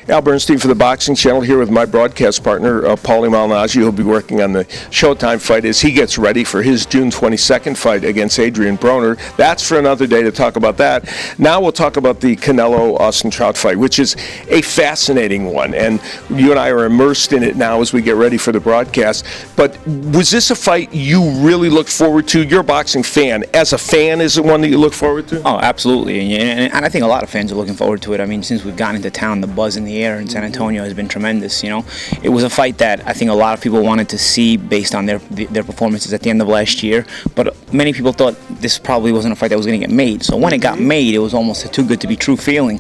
Al Bernstein for the Boxing Channel here with my broadcast partner, Paulie Malignaggi, who'll be working on the Showtime fight as he gets ready for his June 22nd fight against Adrian Broner. That's for another day to talk about that. Now we'll talk about the Canelo-Austin Trout fight, which is a fascinating one, and you and I are immersed in it now as we get ready for the broadcast. But was this a fight you really looked forward to? You're a boxing fan. As a fan, is it one that you look forward to? Oh, absolutely, and I think a lot of fans are looking forward to it. I mean, since we've gotten into town, the buzz in the air in San Antonio has been tremendous. You know, it was a fight that I think a lot of people wanted to see based on their performances at the end of last year, but many people thought this probably wasn't a fight that was going to get made. So when it got made, it was almost a too good to be true feeling.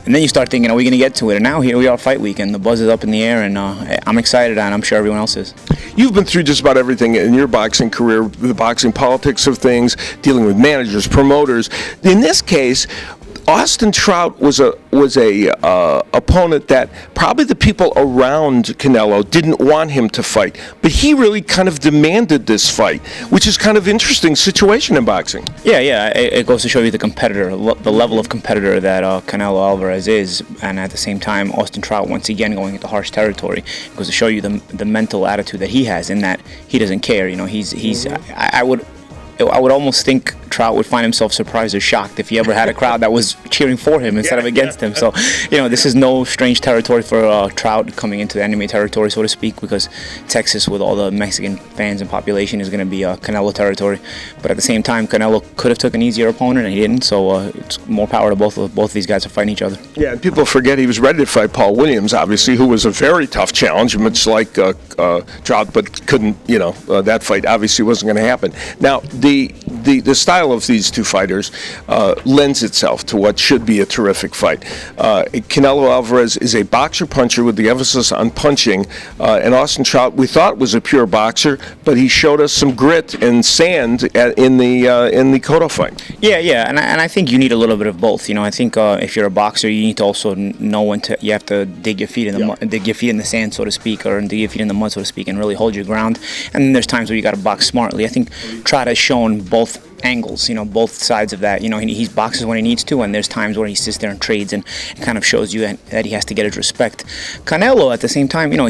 And then you start thinking, are we going to get to it? And now here we are, fight week, and the buzz is up in the air, and I'm excited, and I'm sure everyone else is. You've been through just about everything in your boxing career, the boxing politics of things, dealing with managers, promoters. In this case, Austin Trout was a opponent that probably the people around Canelo didn't want him to fight, but he really kind of demanded this fight, which is kind of interesting situation in boxing. Yeah, it goes to show you the competitor, the level of competitor that Canelo Alvarez is, and at the same time, Austin Trout once again going into harsh territory. It goes to show you the mental attitude that he has, in that he doesn't care. You know, I would almost think Trout would find himself surprised or shocked if he ever had a crowd that was cheering for him instead of against him. So, you know, this is no strange territory for Trout coming into the enemy territory, so to speak, because Texas, with all the Mexican fans and population, is going to be Canelo territory. But at the same time, Canelo could have took an easier opponent, and he didn't. So it's more power to both of these guys to fighting each other. Yeah, and people forget he was ready to fight Paul Williams, obviously, who was a very tough challenge, much like Trout, but couldn't. You know, that fight obviously wasn't going to happen. Now the style of these two fighters lends itself to what should be a terrific fight. Canelo Alvarez is a boxer-puncher with the emphasis on punching, and Austin Trout, we thought, was a pure boxer, but he showed us some grit and sand in the Cotto fight. Yeah, and I think you need a little bit of both. You know, I think if you're a boxer, you need to also know when you have to dig your feet in the dig your feet in the sand, so to speak, or dig your feet in the mud, so to speak, and really hold your ground. And then there's times where you got to box smartly. I think Trout has shown both angles, you know, both sides of that. You know, he boxes when he needs to, and there's times where he sits there and trades and kind of shows you that he has to get his respect. Canelo, at the same time, you know,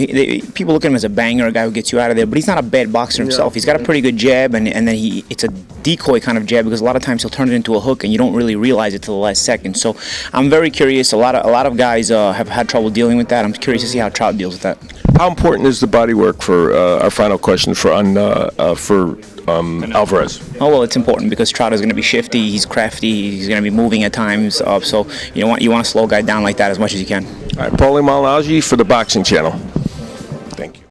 people look at him as a banger, a guy who gets you out of there, but he's not a bad boxer himself. He's got a pretty good jab, and then it's a decoy kind of jab, because a lot of times he'll turn it into a hook, and you don't really realize it till the last second. So I'm very curious. A lot of guys have had trouble dealing with that. I'm curious to see how Trout deals with that. How important is the body work for our final question for Alvarez? Oh, well, it's important because Trout is going to be shifty. He's crafty. He's going to be moving at times. So you want to slow a guy down like that as much as you can. All right, Paulie Malignaggi for the Boxing Channel. Thank you.